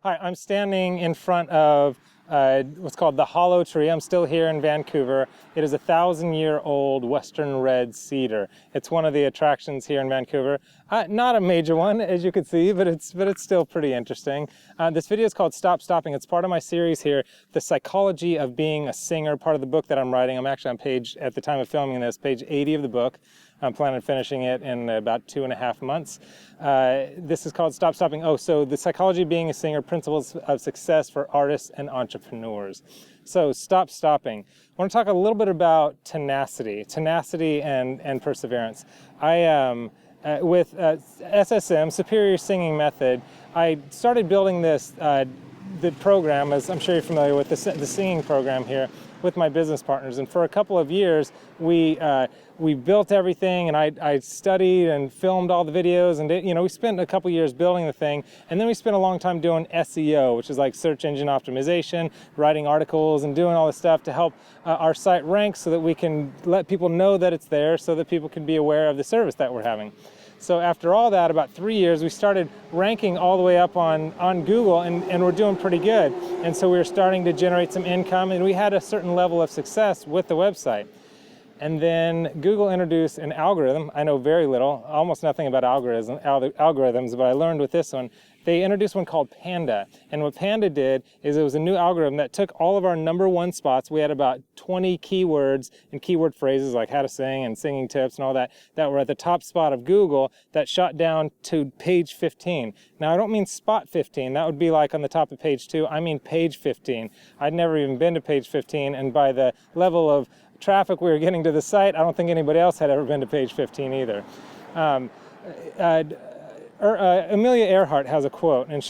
Hi, I'm standing in front of what's called the Hollow Tree. I'm still here in Vancouver. It is a 1,000-year-old Western red cedar. It's one of the attractions here in Vancouver. Not a major one, as you can see, but it's still pretty interesting. This video is called Stop Stopping. It's part of my series here, The Psychology of Being a Singer, part of the book that I'm writing. I'm actually on at the time of filming this, page 80 of the book. I'm planning on finishing it in about 2.5 months. This is called Stop Stopping. Oh, so The Psychology of Being a Singer, Principles of Success for Artists and Entrepreneurs. So Stop Stopping. I want to talk a little bit about tenacity and perseverance. With SSM, Superior Singing Method, I started building the program, as I'm sure you're familiar with, the singing program here, with my business partners. And for a couple of years, we built everything, and I studied and filmed all the videos, and we spent a couple years building the thing, and then we spent a long time doing SEO, which is like search engine optimization, writing articles and doing all this stuff to help our site rank so that we can let people know that it's there, so that people can be aware of the service that we're having. So after all that, about 3 years, we started ranking all the way up on Google, and we're doing pretty good. And so we were starting to generate some income, and we had a certain level of success with the website. And then Google introduced an algorithm. I know very little, almost nothing about algorithms, but I learned with this one. They introduced one called Panda. And what Panda did is it was a new algorithm that took all of our #1 spots. We had about 20 keywords and keyword phrases like how to sing and singing tips and all that were at the top spot of Google, that shot down to page 15. Now, I don't mean spot 15. That would be like on the top of page 2. I mean page 15. I'd never even been to page 15, and by the level of traffic we were getting to the site, I don't think anybody else had ever been to page 15 either. Amelia Earhart has a quote, and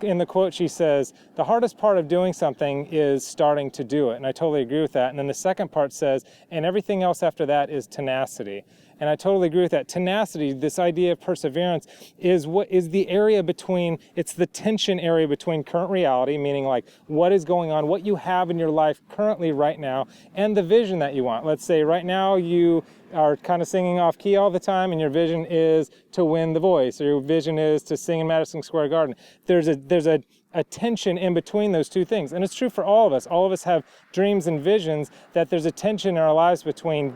in the quote she says, "The hardest part of doing something is starting to do it." And I totally agree with that. And then the second part says, and everything else after that is tenacity. And I totally agree with that. Tenacity, this idea of perseverance, is the area between, it's the tension area between current reality, meaning like what is going on, what you have in your life currently right now, and the vision that you want. Let's say right now you are kind of singing off key all the time, and your vision is to win The Voice, or your vision is to sing in Madison Square Garden. There's a tension in between those two things. And it's true for all of us. All of us have dreams and visions, that there's a tension in our lives between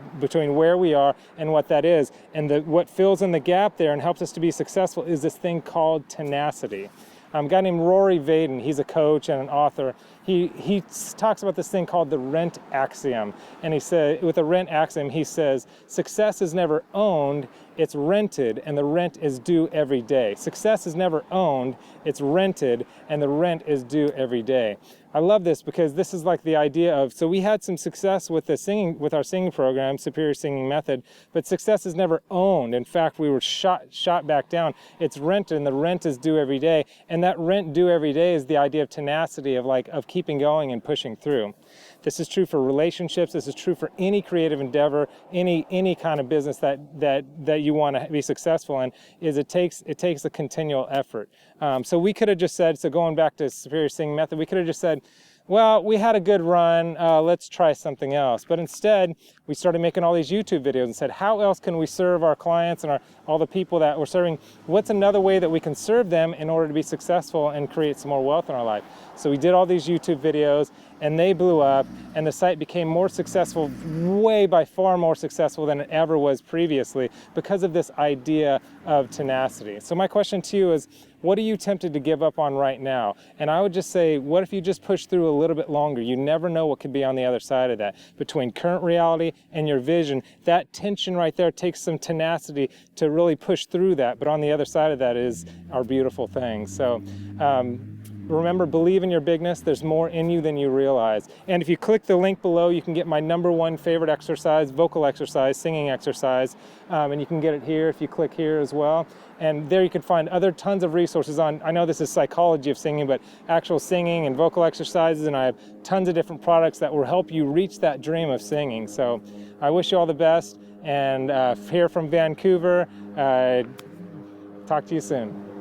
where we are and what that is. And what fills in the gap there and helps us to be successful is this thing called tenacity. A guy named Rory Vaden, he's a coach and an author. He talks about this thing called the rent axiom. And he said, with the rent axiom, he says, success is never owned, it's rented, and the rent is due every day. Success is never owned, it's rented, and the rent is due every day. I love this because this is like the idea of, so we had some success with our singing program, Superior Singing Method, but success is never owned. In fact, we were shot back down. It's rented, and the rent is due every day. And that rent due every day is the idea of tenacity, of keeping going and pushing through. This is true for relationships. This is true for any creative endeavor, any kind of business that you want to be successful in. It takes a continual effort. So we could have just said, so going back to Superior Singing Method, we could have just said, well, we had a good run, let's try something else. But instead, we started making all these YouTube videos and said, how else can we serve our clients and all the people that we're serving? What's another way that we can serve them in order to be successful and create some more wealth in our life? So we did all these YouTube videos, and they blew up, and the site became more successful, by far more successful than it ever was previously, because of this idea of tenacity. So my question to you is, what are you tempted to give up on right now? And I would just say, what if you just push through a little bit longer? You never know what could be on the other side of that. Between current reality and your vision, that tension right there takes some tenacity to really push through that. But on the other side of that is our beautiful thing. So remember, believe in your bigness. There's more in you than you realize. And if you click the link below, you can get my #1 favorite exercise, vocal exercise, singing exercise. And you can get it here if you click here as well. And there you can find tons of resources on, I know this is psychology of singing, but actual singing and vocal exercises. And I have tons of different products that will help you reach that dream of singing. So I wish you all the best. And here from Vancouver, talk to you soon.